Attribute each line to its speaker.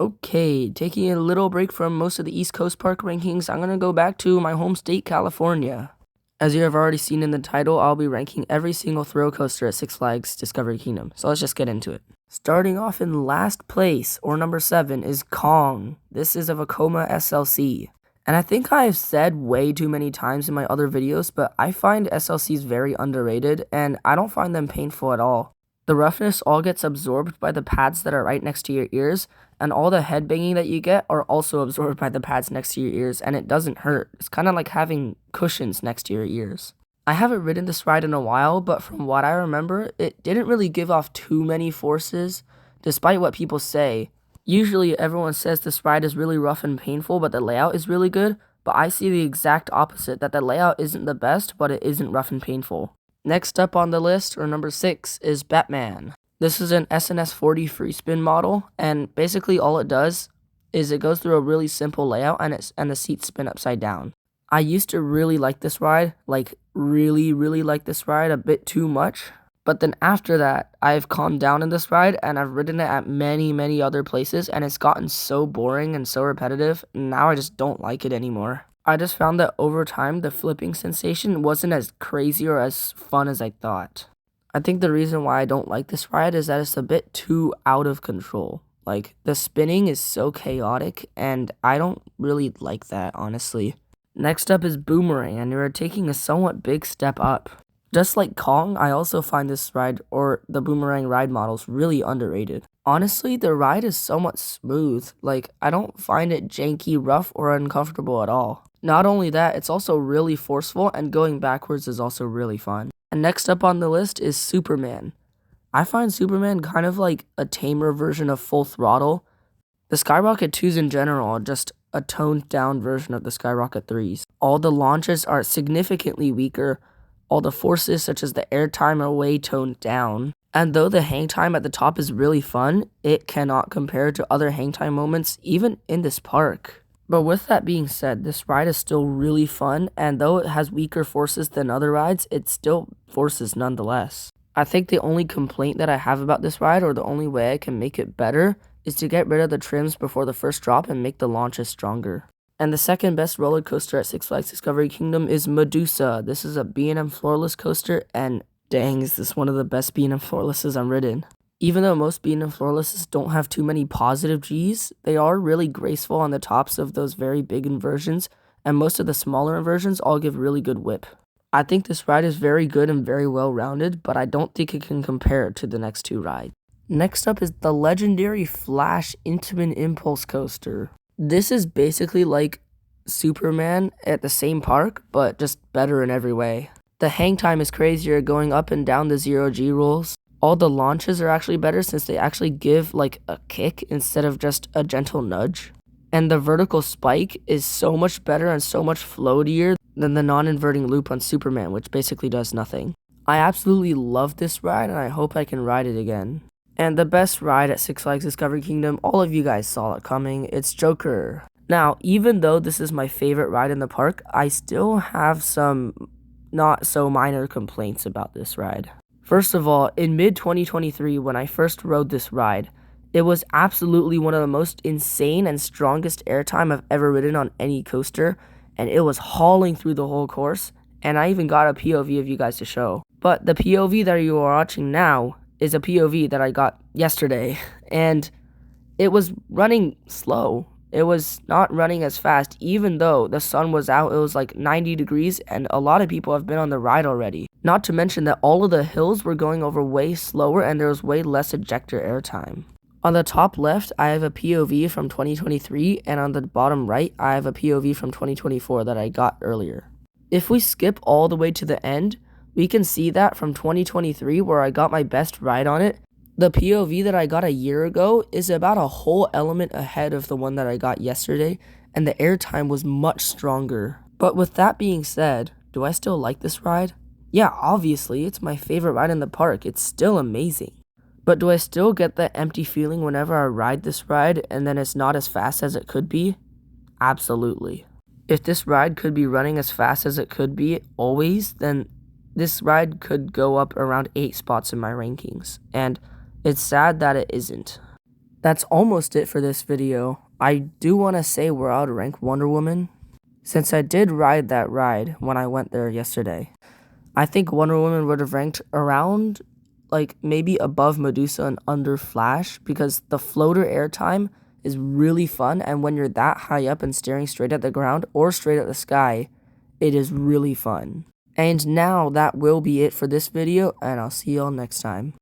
Speaker 1: Okay, taking a little break from most of the East Coast park rankings, I'm going to go back to my home state, California. As you have already seen in the title, I'll be ranking every single thrill coaster at Six Flags Discovery Kingdom, so let's just get into it. Starting off in last place, or number 7, is Kong. This is a Vekoma SLC. And I think I've said way too many times in my other videos, but I find SLCs very underrated, and I don't find them painful at all. The roughness all gets absorbed by the pads that are right next to your ears, and all the headbanging that you get are also absorbed by the pads next to your ears, and it doesn't hurt. It's kind of like having cushions next to your ears. I haven't ridden this ride in a while, but from what I remember, it didn't really give off too many forces, despite what people say. Usually everyone says this ride is really rough and painful, but the layout is really good, but I see the exact opposite, that the layout isn't the best, but it isn't rough and painful. Next up on the list, or number 6, is Batman. This is an SNS 40 free spin model, and basically all it does is it goes through a really simple layout and the seats spin upside down. I used to really like this ride, really like this ride a bit too much, but then after that, I've calmed down in this ride and I've ridden it at many other places, and it's gotten so boring and so repetitive, and now I just don't like it anymore. I just found that over time, the flipping sensation wasn't as crazy or as fun as I thought. I think the reason why I don't like this ride is that it's a bit too out of control. Like, the spinning is so chaotic, and I don't really like that, honestly. Next up is Boomerang, and you're taking a somewhat big step up. Just like Kong, I also find this ride, or the Boomerang ride models, really underrated. Honestly, the ride is somewhat smooth. I don't find it janky, rough, or uncomfortable at all. Not only that, it's also really forceful, and going backwards is also really fun. And next up on the list is Superman. I find Superman kind of like a tamer version of Full Throttle. The Skyrocket 2s in general are just a toned down version of the Skyrocket 3s. All the launches are significantly weaker. All the forces, such as the airtime, are way toned down. And though the hang time at the top is really fun, it cannot compare to other hang time moments, even in this park. But with that being said, this ride is still really fun, and though it has weaker forces than other rides, it still forces nonetheless. I think the only complaint that I have about this ride, or the only way I can make it better, is to get rid of the trims before the first drop and make the launches stronger. And the second best roller coaster at Six Flags Discovery Kingdom is Medusa. This is a B&M floorless coaster, and dang, is this one of the best B&M floorlesses I've ridden. Even though most B&M floorlesses don't have too many positive Gs, they are really graceful on the tops of those very big inversions, and most of the smaller inversions all give really good whip. I think this ride is very good and very well rounded, but I don't think it can compare to the next two rides. Next up is the legendary Flash Intamin Impulse Coaster. This is basically like Superman at the same park, but just better in every way. The hang time is crazier, going up and down the 0G rules. All the launches are actually better since they actually give a kick instead of just a gentle nudge. And the vertical spike is so much better and so much floatier than the non-inverting loop on Superman, which basically does nothing. I absolutely love this ride, and I hope I can ride it again. And the best ride at Six Flags Discovery Kingdom, all of you guys saw it coming, it's Joker. Now, even though this is my favorite ride in the park, I still have some not so minor complaints about this ride. First of all, in mid-2023, when I first rode this ride, it was absolutely one of the most insane and strongest airtime I've ever ridden on any coaster, and it was hauling through the whole course, and I even got a POV of you guys to show. But the POV that you are watching now is a POV that I got yesterday, and it was running slow. It was not running as fast, even though the sun was out. It was 90 degrees, and a lot of people have been on the ride already. Not to mention that all of the hills were going over way slower, and there was way less ejector airtime. On the top left, I have a POV from 2023, and on the bottom right, I have a POV from 2024 that I got earlier. If we skip all the way to the end, we can see that from 2023, where I got my best ride on it, the POV that I got a year ago is about a whole element ahead of the one that I got yesterday, and the airtime was much stronger. But with that being said, do I still like this ride? Yeah, obviously, it's my favorite ride in the park. It's still amazing. But do I still get that empty feeling whenever I ride this ride and then it's not as fast as it could be? Absolutely. If this ride could be running as fast as it could be always, then this ride could go up around 8 spots in my rankings. And it's sad that it isn't. That's almost it for this video. I do want to say where I would rank Wonder Woman, since I did ride that ride when I went there yesterday. I think Wonder Woman would have ranked around, like, maybe above Medusa and under Flash, because the floater airtime is really fun, and when you're that high up and staring straight at the ground or straight at the sky, it is really fun. And now that will be it for this video, and I'll see y'all next time.